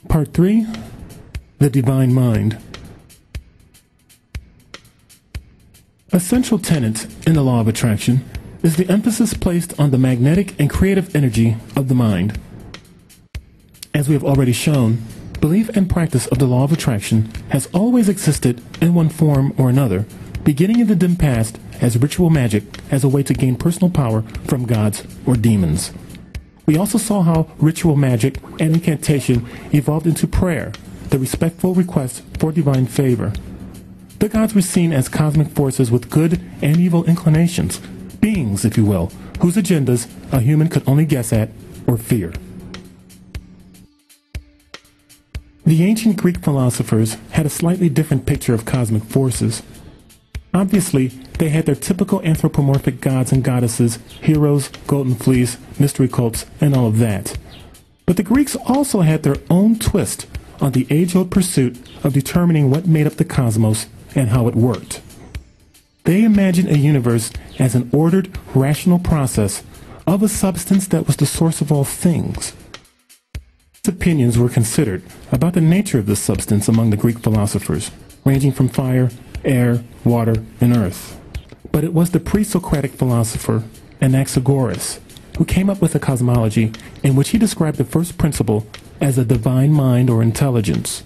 Part 3, the Divine Mind. A central tenet in the law of attraction is the emphasis placed on the magnetic and creative energy of the mind. As we have already shown, belief and practice of the law of attraction has always existed in one form or another, beginning in the dim past as ritual magic as a way to gain personal power from gods or demons. We also saw how ritual magic and incantation evolved into prayer, the respectful request for divine favor. The gods were seen as cosmic forces with good and evil inclinations, beings, if you will, whose agendas a human could only guess at or fear. The ancient Greek philosophers had a slightly different picture of cosmic forces. Obviously, they had their typical anthropomorphic gods and goddesses, heroes, golden fleece, mystery cults, and all of that. But the Greeks also had their own twist on the age-old pursuit of determining what made up the cosmos and how it worked. They imagined a universe as an ordered, rational process of a substance that was the source of all things. Opinions were considered about the nature of this substance among the Greek philosophers, ranging from fire, air, water, and earth. But it was the pre-Socratic philosopher Anaxagoras who came up with a cosmology in which he described the first principle as a divine mind or intelligence.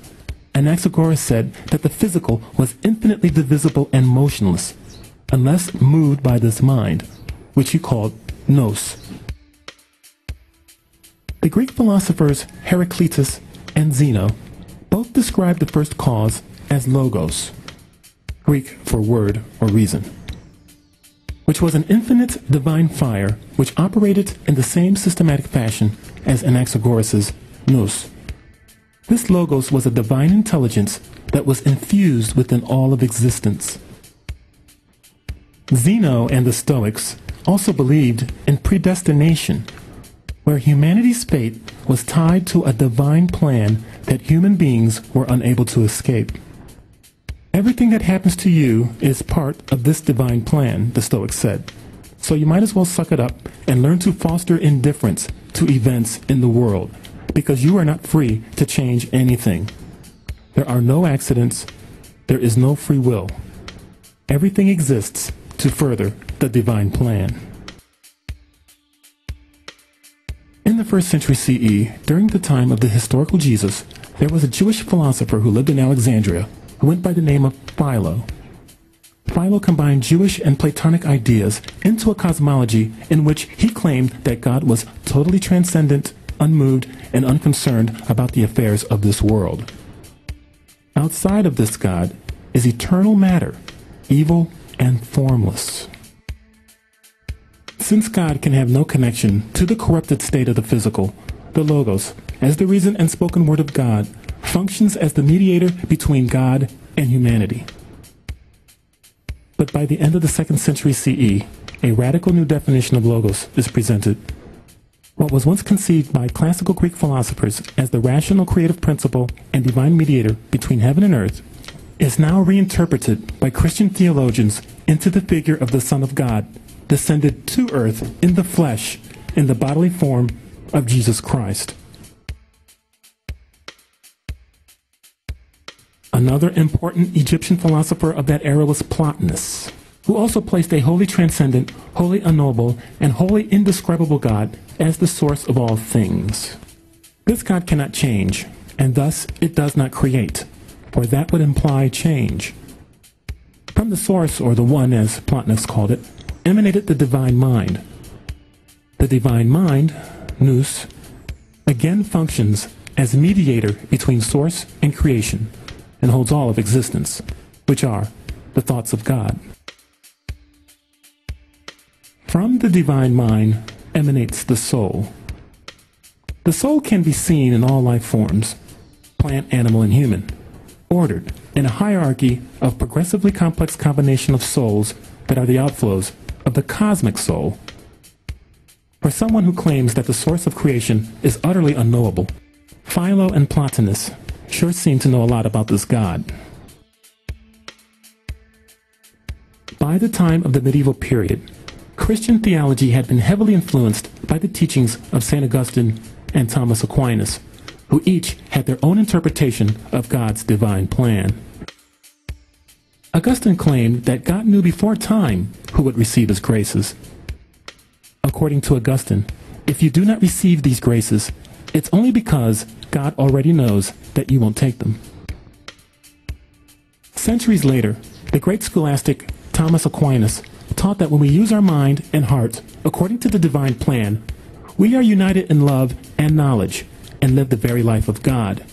Anaxagoras said that the physical was infinitely divisible and motionless, unless moved by this mind, which he called nous. The Greek philosophers Heraclitus and Zeno both described the first cause as logos, Greek for word or reason, which was an infinite divine fire which operated in the same systematic fashion as Anaxagoras' nous. This logos was a divine intelligence that was infused within all of existence. Zeno and the Stoics also believed in predestination, where humanity's fate was tied to a divine plan that human beings were unable to escape. Everything that happens to you is part of this divine plan, the Stoics said. So you might as well suck it up and learn to foster indifference to events in the world, because you are not free to change anything. There are no accidents. There is no free will. Everything exists to further the divine plan. In the 1st century CE, during the time of the historical Jesus, there was a Jewish philosopher who lived in Alexandria who went by the name of Philo. Philo combined Jewish and Platonic ideas into a cosmology in which he claimed that God was totally transcendent, unmoved, and unconcerned about the affairs of this world. Outside of this God is eternal matter, evil and formless. Since God can have no connection to the corrupted state of the physical, the Logos, as the reason and spoken word of God, functions as the mediator between God and humanity. But by the end of the 2nd century CE, a radical new definition of Logos is presented. What was once conceived by classical Greek philosophers as the rational creative principle and divine mediator between heaven and earth is now reinterpreted by Christian theologians into the figure of the Son of God, descended to earth in the flesh, in the bodily form of Jesus Christ. Another important Egyptian philosopher of that era was Plotinus, who also placed a wholly transcendent, wholly unknowable, and wholly indescribable God as the source of all things. This God cannot change, and thus it does not create, for that would imply change. From the source, or the one as Plotinus called it, emanated the divine mind. The divine mind, nous, again functions as mediator between source and creation, and holds all of existence, which are the thoughts of God. From the divine mind emanates the soul. The soul can be seen in all life forms, plant, animal, and human, ordered in a hierarchy of progressively complex combination of souls that are the outflows of the cosmic soul. For someone who claims that the source of creation is utterly unknowable, Philo and Plotinus sure seem to know a lot about this God. By the time of the medieval period, Christian theology had been heavily influenced by the teachings of St. Augustine and Thomas Aquinas, who each had their own interpretation of God's divine plan. Augustine claimed that God knew before time who would receive his graces. According to Augustine, if you do not receive these graces, it's only because God already knows that you won't take them. Centuries later, the great scholastic Thomas Aquinas taught that when we use our mind and heart according to the divine plan, we are united in love and knowledge and live the very life of God.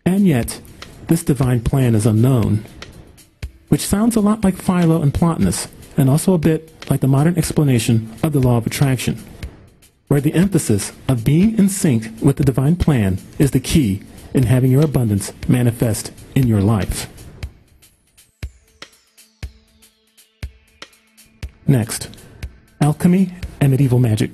And yet, this divine plan is unknown, which sounds a lot like Philo and Plotinus, and also a bit like the modern explanation of the law of attraction, where the emphasis of being in sync with the divine plan is the key in having your abundance manifest in your life. Next, alchemy and medieval magic.